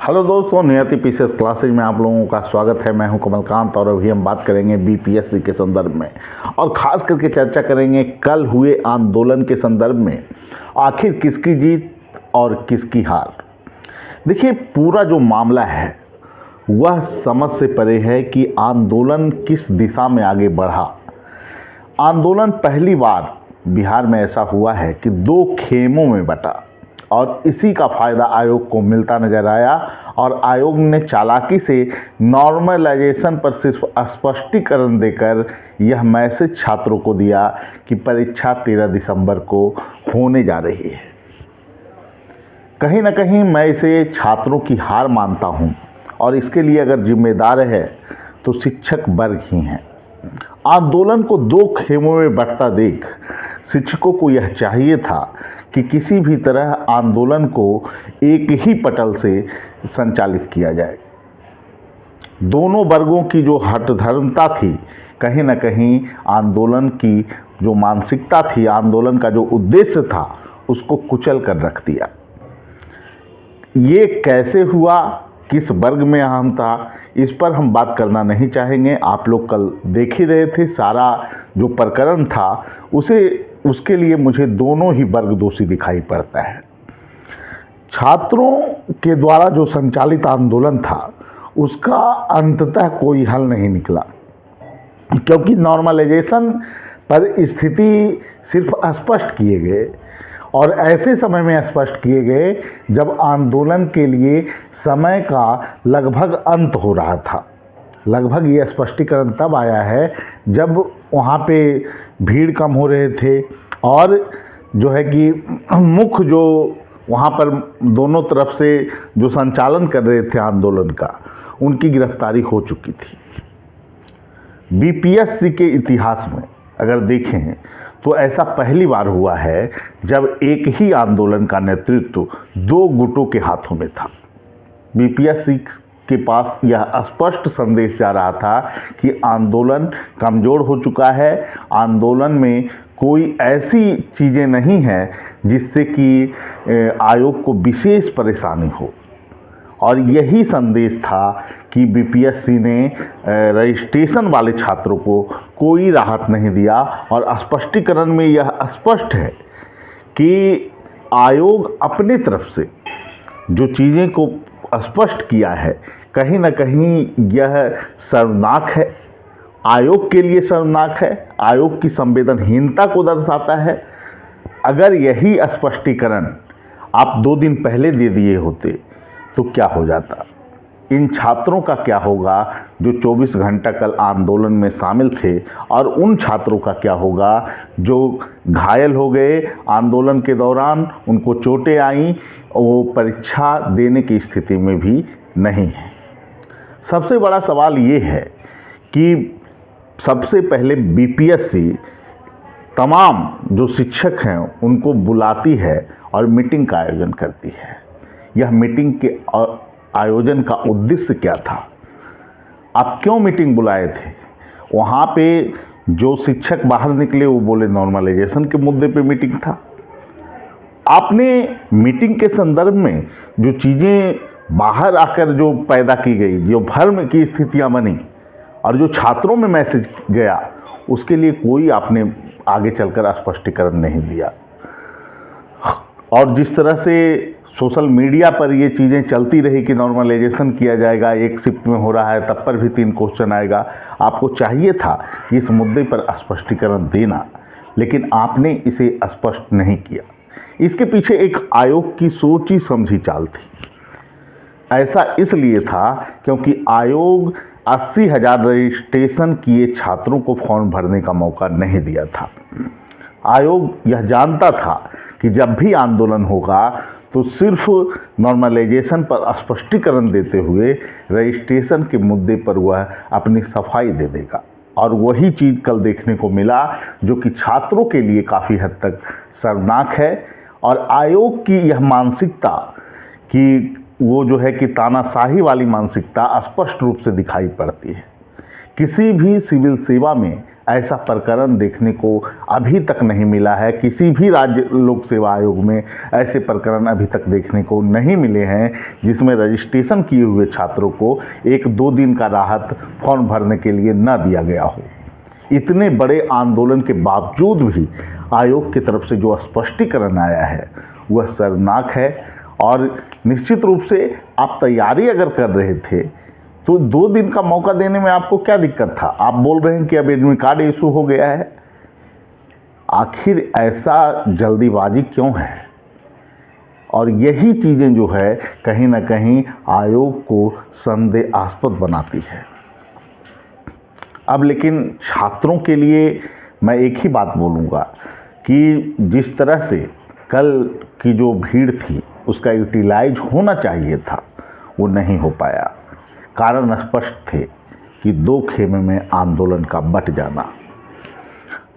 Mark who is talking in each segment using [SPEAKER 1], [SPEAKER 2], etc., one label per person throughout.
[SPEAKER 1] Hello दोस्तों, नियति PCS classes में आप लोगों का स्वागत है। मैं हूं कमलकांत और अभी हम बात करेंगे बीपीएससी के संदर्भ में और ख़ास करके चर्चा करेंगे कल हुए आंदोलन के संदर्भ में आखिर किसकी जीत और किसकी हार। देखिए, पूरा जो मामला है वह समझ से परे है कि आंदोलन किस दिशा में आगे बढ़ा। आंदोलन पहली बार बिहार में ऐसा हुआ है कि दो खेमों में बटा और इसी का फ़ायदा आयोग को मिलता नजर आया और आयोग ने चालाकी से नॉर्मलाइजेशन पर सिर्फ स्पष्टीकरण देकर यह मैसेज छात्रों को दिया कि परीक्षा 13 दिसंबर को होने जा रही है। कहीं ना कहीं मैं इसे छात्रों की हार मानता हूं और इसके लिए अगर जिम्मेदार है तो शिक्षक वर्ग ही हैं। आंदोलन को दो खेमों में बंटता देख शिक्षकों को यह चाहिए था कि किसी भी तरह आंदोलन को एक ही पटल से संचालित किया जाए। दोनों वर्गों की जो हठधर्मता थी, कहीं ना कहीं आंदोलन की जो मानसिकता थी, आंदोलन का जो उद्देश्य था, उसको कुचल कर रख दिया। ये कैसे हुआ, किस वर्ग में अहम था, इस पर हम बात करना नहीं चाहेंगे। आप लोग कल देख ही रहे थे, सारा जो प्रकरण था उसके लिए मुझे दोनों ही वर्ग दोषी दिखाई पड़ता है। छात्रों के द्वारा जो संचालित आंदोलन था उसका अंततः कोई हल नहीं निकला, क्योंकि नॉर्मलाइजेशन पर स्थिति सिर्फ स्पष्ट किए गए और ऐसे समय में स्पष्ट किए गए जब आंदोलन के लिए समय का लगभग अंत हो रहा था। लगभग ये स्पष्टीकरण तब आया है जब वहाँ पे भीड़ कम हो रहे थे और जो है कि मुख्य जो वहाँ पर दोनों तरफ से जो संचालन कर रहे थे आंदोलन का, उनकी गिरफ्तारी हो चुकी थी। बीपीएससी के इतिहास में अगर देखें तो ऐसा पहली बार हुआ है जब एक ही आंदोलन का नेतृत्व दो गुटों के हाथों में था। बीपीएससी के पास यह स्पष्ट संदेश जा रहा था कि आंदोलन कमज़ोर हो चुका है, आंदोलन में कोई ऐसी चीज़ें नहीं हैं जिससे कि आयोग को विशेष परेशानी हो। और यही संदेश था कि बीपीएससी ने रजिस्ट्रेशन वाले छात्रों को कोई राहत नहीं दिया और स्पष्टीकरण में यह स्पष्ट है कि आयोग अपने तरफ से जो चीज़ें को स्पष्ट किया है, कहीं ना कहीं यह शर्मनाक है, आयोग के लिए शर्मनाक है, आयोग की संवेदनहीनता को दर्शाता है। अगर यही स्पष्टीकरण आप 2 दिन पहले दे दिए होते तो क्या हो जाता, इन छात्रों का क्या होगा जो 24 घंटा कल आंदोलन में शामिल थे, और उन छात्रों का क्या होगा जो घायल हो गए आंदोलन के दौरान, उनको चोटें आईं, वो परीक्षा देने की स्थिति में भी नहीं है। सबसे बड़ा सवाल ये है कि सबसे पहले बीपीएससी तमाम जो शिक्षक हैं उनको बुलाती है और मीटिंग का आयोजन करती है। यह मीटिंग के आयोजन का उद्देश्य क्या था? आप क्यों मीटिंग बुलाए थे? वहाँ पे जो शिक्षक बाहर निकले वो बोले नॉर्मलाइजेशन के मुद्दे पे मीटिंग था। आपने मीटिंग के संदर्भ में जो चीज़ें बाहर आकर जो पैदा की गई, जो भ्रम की स्थितियां बनी और जो छात्रों में मैसेज गया, उसके लिए कोई आपने आगे चलकर स्पष्टीकरण नहीं दिया। और जिस तरह से सोशल मीडिया पर ये चीज़ें चलती रही कि नॉर्मलाइजेशन किया जाएगा, एक शिफ्ट में हो रहा है, तब पर भी 3 क्वेश्चन आएगा, आपको चाहिए था कि इस मुद्दे पर स्पष्टीकरण देना, लेकिन आपने इसे स्पष्ट नहीं किया। इसके पीछे एक आयोग की सोची समझी चाल थी। ऐसा इसलिए था क्योंकि आयोग 80,000 रजिस्ट्रेशन किए छात्रों को फॉर्म भरने का मौका नहीं दिया था। आयोग यह जानता था कि जब भी आंदोलन होगा तो सिर्फ नॉर्मलाइजेशन पर स्पष्टीकरण देते हुए रजिस्ट्रेशन के मुद्दे पर वह अपनी सफाई दे देगा, और वही चीज़ कल देखने को मिला जो कि छात्रों के लिए काफ़ी हद तक शर्मनाक है। और आयोग की यह मानसिकता कि वो जो है कि तानाशाही वाली मानसिकता स्पष्ट रूप से दिखाई पड़ती है किसी भी सिविल सेवा में ऐसा प्रकरण देखने को अभी तक नहीं मिला है। किसी भी राज्य लोक सेवा आयोग में ऐसे प्रकरण अभी तक देखने को नहीं मिले हैं जिसमें रजिस्ट्रेशन किए हुए छात्रों को 1-2 दिन का राहत फॉर्म भरने के लिए न दिया गया हो। इतने बड़े आंदोलन के बावजूद भी आयोग की तरफ से जो स्पष्टीकरण आया है वह शर्मनाक है। और निश्चित रूप से आप तैयारी अगर कर रहे थे तो 2 दिन का मौका देने में आपको क्या दिक्कत था? आप बोल रहे हैं कि अब एडमिट कार्ड इशू हो गया है। आखिर ऐसा जल्दीबाजी क्यों है? और यही चीज़ें जो है कहीं ना कहीं आयोग को संदेहास्पद बनाती है। अब लेकिन छात्रों के लिए मैं एक ही बात बोलूँगा कि जिस तरह से कल की जो भीड़ थी उसका यूटिलाइज होना चाहिए था, वो नहीं हो पाया। कारण स्पष्ट थे कि 2 खेमे में आंदोलन का बट जाना,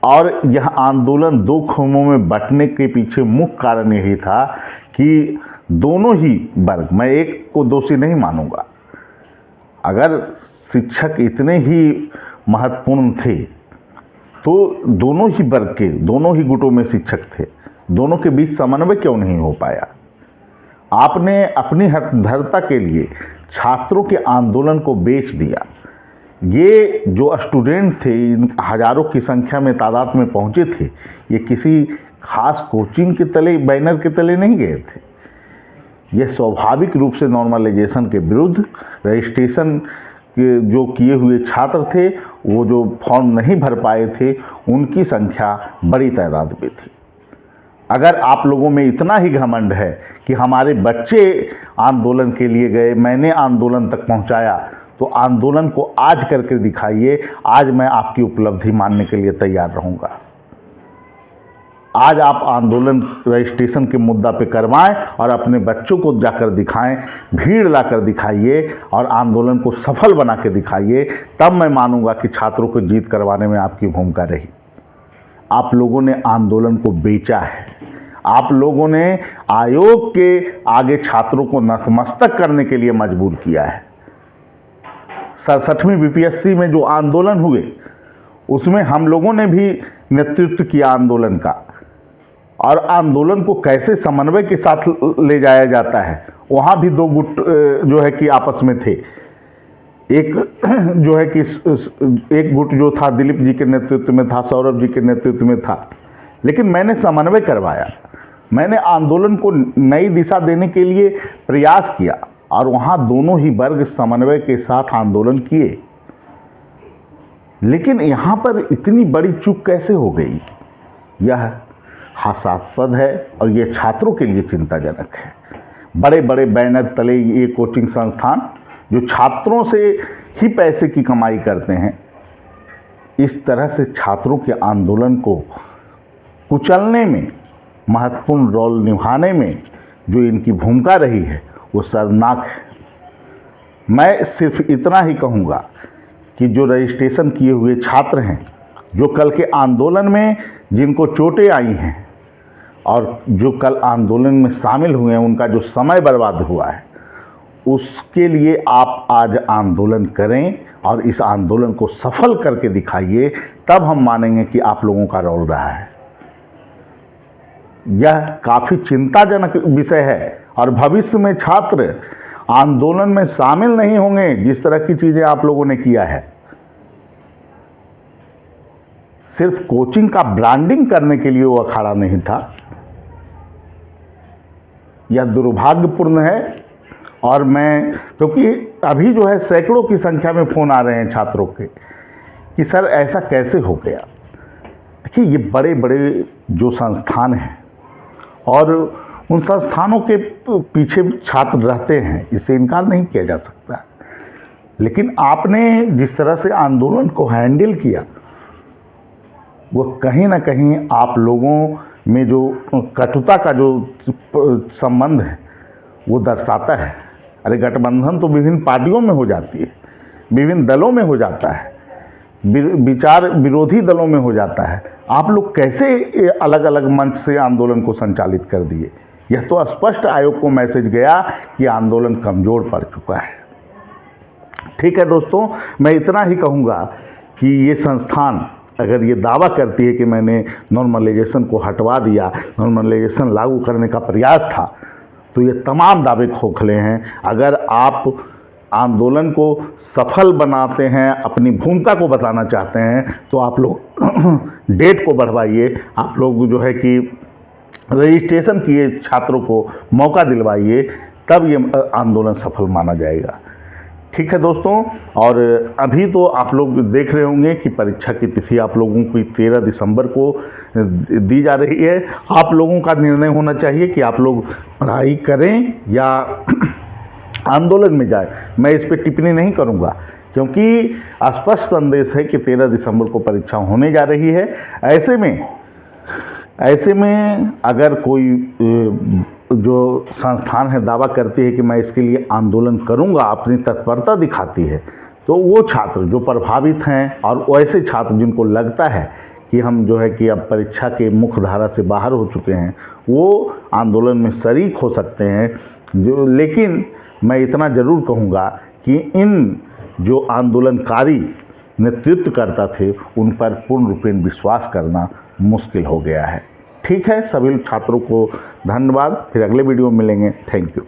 [SPEAKER 1] और यह आंदोलन 2 खेमों में बंटने के पीछे मुख्य कारण यही था कि दोनों ही वर्ग, मैं एक को दोषी नहीं मानूंगा, अगर शिक्षक इतने ही महत्वपूर्ण थे तो दोनों ही वर्ग के, दोनों ही गुटों में शिक्षक थे, दोनों के बीच समन्वय क्यों नहीं हो पाया? आपने अपनी हकदारता के लिए छात्रों के आंदोलन को बेच दिया। ये जो स्टूडेंट थे, हजारों की संख्या में तादाद में पहुंचे थे, ये किसी खास कोचिंग के तले, बैनर के तले नहीं गए थे। ये स्वाभाविक रूप से नॉर्मलाइजेशन के विरुद्ध रजिस्ट्रेशन के जो किए हुए छात्र थे, वो जो फॉर्म नहीं भर पाए थे, उनकी संख्या बड़ी तादाद में थी। अगर आप लोगों में इतना ही घमंड है कि हमारे बच्चे आंदोलन के लिए गए, मैंने आंदोलन तक पहुंचाया, तो आंदोलन को आज करके दिखाइए। आज मैं आपकी उपलब्धि मानने के लिए तैयार रहूंगा। आज आप आंदोलन रजिस्ट्रेशन के मुद्दा पे करवाएं और अपने बच्चों को जाकर दिखाएं, भीड़ लाकर दिखाइए और आंदोलन को सफल बना के दिखाइए। तब मैं मानूंगा कि छात्रों को जीत करवाने में आपकी भूमिका रही। आप लोगों ने आंदोलन को बेचा है। आप लोगों ने आयोग के आगे छात्रों को नतमस्तक करने के लिए मजबूर किया है। 67वीं बीपीएससी में जो आंदोलन हुए उसमें हम लोगों ने भी नेतृत्व किया आंदोलन का, और आंदोलन को कैसे समन्वय के साथ ले जाया जाता है, वहाँ भी 2 गुट जो है कि आपस में थे। एक जो है कि एक गुट जो था दिलीप जी के नेतृत्व में था, सौरभ जी के नेतृत्व में था, लेकिन मैंने समन्वय करवाया। मैंने आंदोलन को नई दिशा देने के लिए प्रयास किया और वहाँ दोनों ही वर्ग समन्वय के साथ आंदोलन किए। लेकिन यहाँ पर इतनी बड़ी चूक कैसे हो गई, यह हास्यास्पद है और यह छात्रों के लिए चिंताजनक है। बड़े बड़े बैनर तले ये कोचिंग संस्थान जो छात्रों से ही पैसे की कमाई करते हैं, इस तरह से छात्रों के आंदोलन को कुचलने में, महत्वपूर्ण रोल निभाने में जो इनकी भूमिका रही है वो शर्मनाक है। मैं सिर्फ इतना ही कहूँगा कि जो रजिस्ट्रेशन किए हुए छात्र हैं, जो कल के आंदोलन में जिनको चोटें आई हैं और जो कल आंदोलन में शामिल हुए हैं, उनका जो समय बर्बाद हुआ है, उसके लिए आप आज आंदोलन करें और इस आंदोलन को सफल करके दिखाइए। तब हम मानेंगे कि आप लोगों का रोल रहा है। यह काफ़ी चिंताजनक विषय है और भविष्य में छात्र आंदोलन में शामिल नहीं होंगे जिस तरह की चीज़ें आप लोगों ने किया है। सिर्फ कोचिंग का ब्रांडिंग करने के लिए वो अखाड़ा नहीं था। यह दुर्भाग्यपूर्ण है। और मैं, क्योंकि अभी जो है सैकड़ों की संख्या में फ़ोन आ रहे हैं छात्रों के कि सर ऐसा कैसे हो गया। देखिए, ये बड़े बड़े जो संस्थान हैं और उन संस्थानों के पीछे छात्र रहते हैं, इससे इनकार नहीं किया जा सकता। लेकिन आपने जिस तरह से आंदोलन को हैंडल किया, वो कहीं ना कहीं आप लोगों में जो कटुता का जो संबंध है वो दर्शाता है। अरे गठबंधन तो विभिन्न पार्टियों में हो जाती है, विभिन्न दलों में हो जाता है, विचार विरोधी दलों में हो जाता है। आप लोग कैसे अलग अलग मंच से आंदोलन को संचालित कर दिए? यह तो स्पष्ट आयोग को मैसेज गया कि आंदोलन कमज़ोर पड़ चुका है। ठीक है दोस्तों, मैं इतना ही कहूँगा कि ये संस्थान अगर ये दावा करती है कि मैंने नॉर्मलाइजेशन को हटवा दिया, नॉर्मलाइजेशन लागू करने का प्रयास था, तो ये तमाम दावे खोखले हैं। अगर आप आंदोलन को सफल बनाते हैं, अपनी भूमिका को बताना चाहते हैं, तो आप लोग डेट को बढ़वाइए, आप लोग जो है कि रजिस्ट्रेशन किए छात्रों को मौका दिलवाइए, तब ये आंदोलन सफल माना जाएगा। ठीक है दोस्तों, और अभी तो आप लोग देख रहे होंगे कि परीक्षा की तिथि आप लोगों की 13 दिसंबर को दी जा रही है। आप लोगों का निर्णय होना चाहिए कि आप लोग पढ़ाई करें या आंदोलन में जाए। मैं इस पर टिप्पणी नहीं करूंगा, क्योंकि स्पष्ट संदेश है कि 13 दिसंबर को परीक्षा होने जा रही है। ऐसे में अगर कोई जो संस्थान है दावा करती है कि मैं इसके लिए आंदोलन करूंगा, अपनी तत्परता दिखाती है, तो वो छात्र जो प्रभावित हैं और वैसे छात्र जिनको लगता है कि हम जो है कि अब परीक्षा के मुख्य धारा से बाहर हो चुके हैं, वो आंदोलन में शरीक हो सकते हैं। लेकिन मैं इतना ज़रूर कहूँगा कि इन जो आंदोलनकारी नेतृत्वकर्ता थे, उन पर पूर्ण रूपेण विश्वास करना मुश्किल हो गया है। ठीक है, सभी छात्रों को धन्यवाद। फिर अगले वीडियो में मिलेंगे। Thank you.